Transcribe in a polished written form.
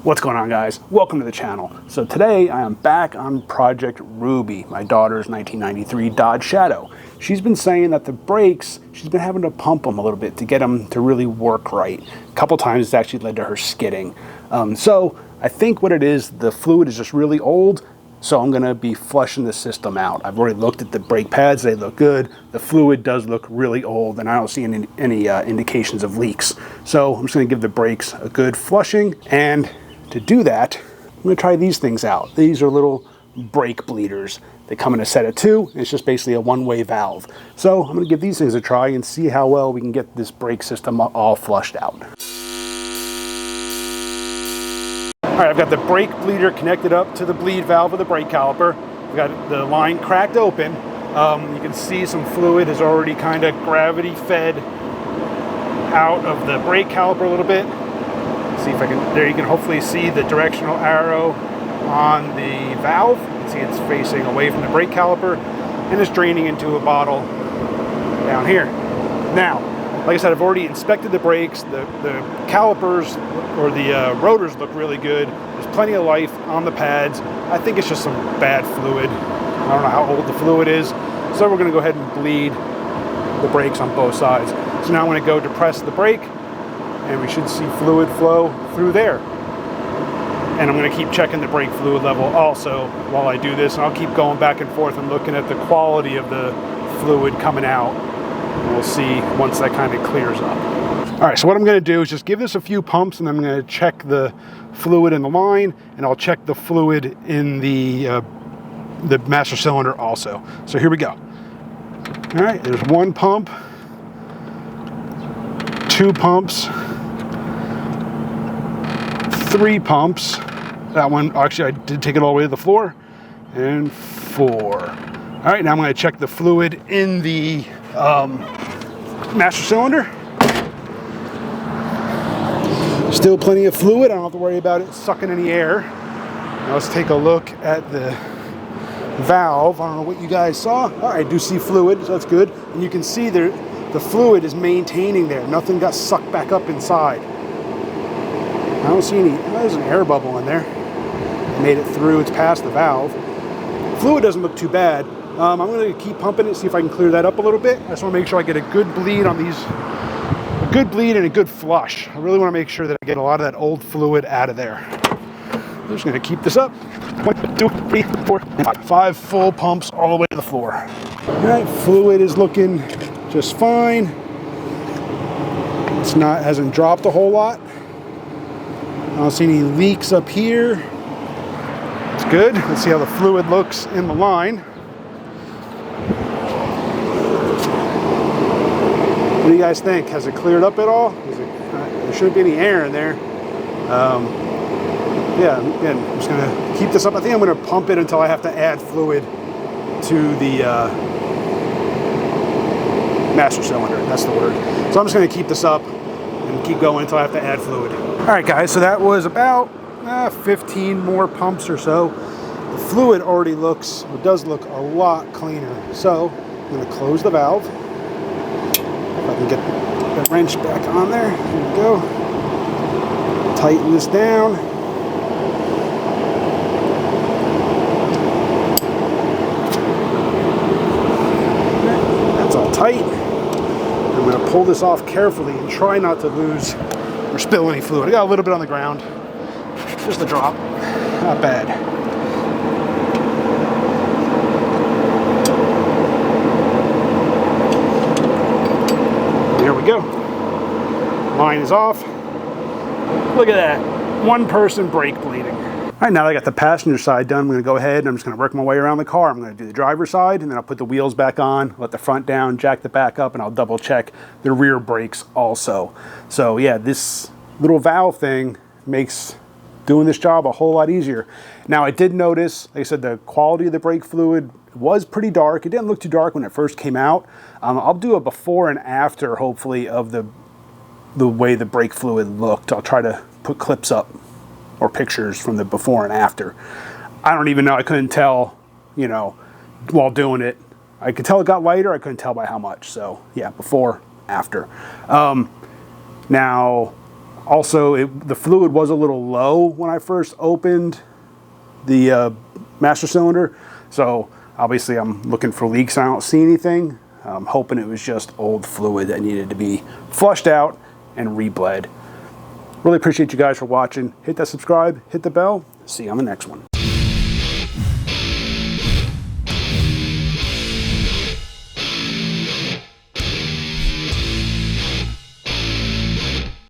What's going on, guys? Welcome to the channel. So today I am back on Project Ruby, my daughter's 1993 Dodge Shadow. She's been saying that the brakes, she's been having to pump them a little bit to get them to really work right. A couple times it's actually led to her skidding. So I think what it is, the fluid is just really old. So I'm going to be flushing the system out. I've already looked at the brake pads. They look good. The fluid does look really old, and I don't see any indications of leaks. So I'm just going to give the brakes a good flushing. And to do that, I'm going to try these things out. These are little brake bleeders. They come in a set of two. It's just basically a one-way valve. So I'm going to give these things a try and see how well we can get this brake system all flushed out. All right, I've got the brake bleeder connected up to the bleed valve of the brake caliper. I've got the line cracked open. You can see some fluid has already kind of gravity fed out of the brake caliper a little bit. See if I can, there you can hopefully see the directional arrow on the valve. You can see it's facing away from the brake caliper and it's draining into a bottle down here. Now, like I said, I've already inspected the brakes. The calipers or the rotors look really good. There's plenty of life on the pads. I think it's just some bad fluid. I don't know how old the fluid is. So we're going to go ahead and bleed the brakes on both sides. So now I'm going to go depress the brake and we should see fluid flow through there. And I'm going to keep checking the brake fluid level also while I do this. And I'll keep going back and forth and looking at the quality of the fluid coming out. We'll see once that kind of clears up. All right, so what I'm going to do is just give this a few pumps, and then I'm going to check the fluid in the line, and I'll check the fluid in the master cylinder also. So here we go. All right, there's one pump, two pumps, three pumps. That one, actually, I did take it all the way to the floor, and four. All right, now I'm going to check the fluid in the master cylinder. Still plenty of fluid. I don't have to worry about it sucking any air. Now let's take a look at the valve. I don't know what you guys saw. All right, I do see fluid, so that's good. And you can see there, the fluid is maintaining there. Nothing got sucked back up inside. I don't see any. There's an air bubble in there. Made it through. It's past the valve. Fluid doesn't look too bad. I'm going to keep pumping it, see if I can clear that up a little bit. I just want to make sure I get a good bleed on these, a good bleed and a good flush. I really want to make sure that I get a lot of that old fluid out of there. I'm just going to keep this up. 1, 2, 3, 4, and 5. 5 full pumps all the way to the floor. All right, fluid is looking just fine. It's not, hasn't dropped a whole lot. I don't see any leaks up here. It's good. Let's see how the fluid looks in the line. What do you guys think? Has it cleared up at all? There shouldn't be any air in there. Yeah, again, I'm just going to keep this up. I think I'm going to pump it until I have to add fluid to the master cylinder. That's the word. So I'm just going to keep this up and keep going until I have to add fluid. All right, guys, so that was about 15 more pumps or so. The fluid already looks, it does look a lot cleaner. So I'm going to close the valve. If I can get the wrench back on there. Here we go. Tighten this down. That's all tight. I'm going to pull this off carefully and try not to lose or spill any fluid. I got a little bit on the ground. Just a drop. Not bad. There we go. Line is off. Look at that. One person brake bleeding. All right, now that I got the passenger side done, I'm going to go ahead and I'm just going to work my way around the car. I'm going to do the driver's side, and then I'll put the wheels back on, let the front down, jack the back up, and I'll double check the rear brakes also. So yeah, this little valve thing makes doing this job a whole lot easier. Now I did notice, like I said, the quality of the brake fluid was pretty dark. It didn't look too dark when it first came out. I'll do a before and after, hopefully, of the way the brake fluid looked. I'll try to put clips up or pictures from the before and after. I don't even know, I couldn't tell, you know, while doing it. I could tell it got lighter, I couldn't tell by how much. So yeah, before, after. Now, Also, the fluid was a little low when I first opened the master cylinder, so obviously I'm looking for leaks. I don't see anything. I'm hoping it was just old fluid that needed to be flushed out and rebled. Really appreciate you guys for watching. Hit that subscribe, hit the bell. See you on the next one.